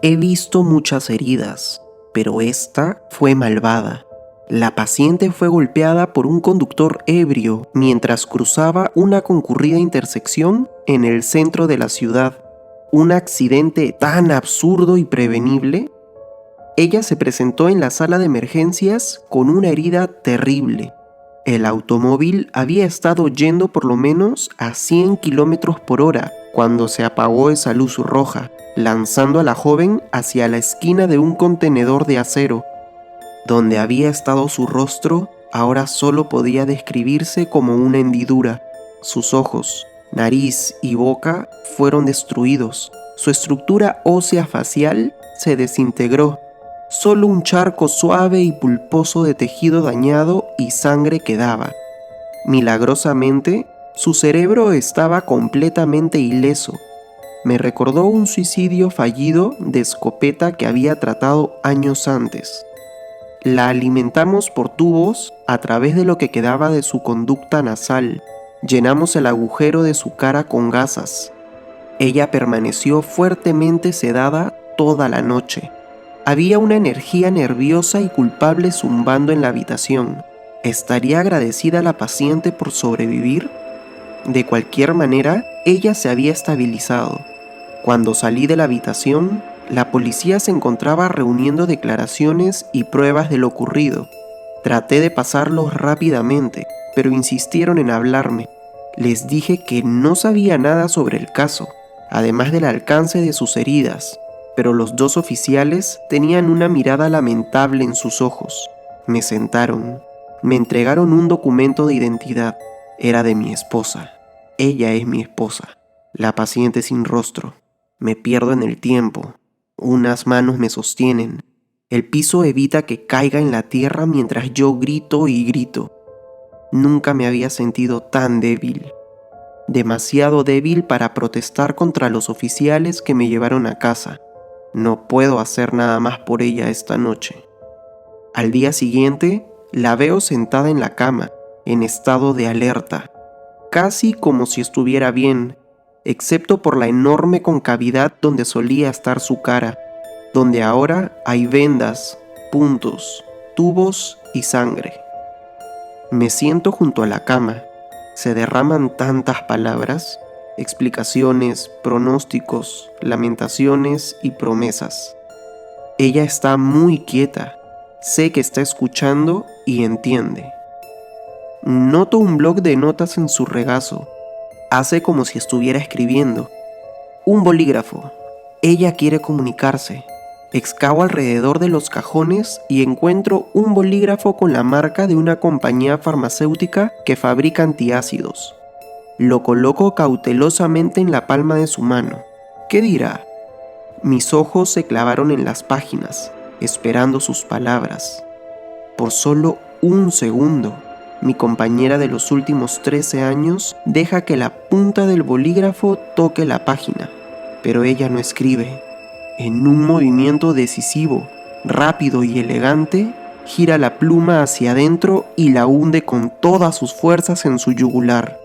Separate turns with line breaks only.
He visto muchas heridas, pero esta fue malvada. La paciente fue golpeada por un conductor ebrio mientras cruzaba una concurrida intersección en el centro de la ciudad. Un accidente tan absurdo y prevenible. Ella se presentó en la sala de emergencias con una herida terrible. El automóvil había estado yendo por lo menos a 100 kilómetros por hora cuando se apagó esa luz roja, lanzando a la joven hacia la esquina de un contenedor de acero. Donde había estado su rostro, ahora solo podía describirse como una hendidura. Sus ojos, nariz y boca fueron destruidos. Su estructura ósea facial se desintegró. Solo un charco suave y pulposo de tejido dañado y sangre quedaba. Milagrosamente, su cerebro estaba completamente ileso. Me recordó un suicidio fallido de escopeta que había tratado años antes. La alimentamos por tubos a través de lo que quedaba de su conducta nasal. Llenamos el agujero de su cara con gasas. Ella permaneció fuertemente sedada toda la noche. Había una energía nerviosa y culpable zumbando en la habitación. ¿Estaría agradecida la paciente por sobrevivir? De cualquier manera, ella se había estabilizado. Cuando salí de la habitación, la policía se encontraba reuniendo declaraciones y pruebas de lo ocurrido. Traté de pasarlos rápidamente, pero insistieron en hablarme. Les dije que no sabía nada sobre el caso, además del alcance de sus heridas, pero los dos oficiales tenían una mirada lamentable en sus ojos. Me sentaron. Me entregaron un documento de identidad. Era de mi esposa. Ella es mi esposa. La paciente sin rostro. Me pierdo en el tiempo. Unas manos me sostienen. El piso evita que caiga en la tierra mientras yo grito y grito. Nunca me había sentido tan débil. Demasiado débil para protestar contra los oficiales que me llevaron a casa. No puedo hacer nada más por ella esta noche. Al día siguiente, la veo sentada en la cama, en estado de alerta, casi como si estuviera bien, excepto por la enorme concavidad donde solía estar su cara, donde ahora hay vendas, puntos, tubos y sangre. Me siento junto a la cama. Se derraman tantas palabras, explicaciones, pronósticos, lamentaciones y promesas. Ella está muy quieta. Sé que está escuchando y entiende. Noto un bloc de notas en su regazo. Hace como si estuviera escribiendo. Un bolígrafo. Ella quiere comunicarse. Excavo alrededor de los cajones y encuentro un bolígrafo con la marca de una compañía farmacéutica que fabrica antiácidos. Lo coloco cautelosamente en la palma de su mano. ¿Qué dirá? Mis ojos se clavaron en las páginas, esperando sus palabras. Por solo un segundo, mi compañera de los últimos 13 años deja que la punta del bolígrafo toque la página, pero ella no escribe. En un movimiento decisivo, rápido y elegante, gira la pluma hacia adentro y la hunde con todas sus fuerzas en su yugular.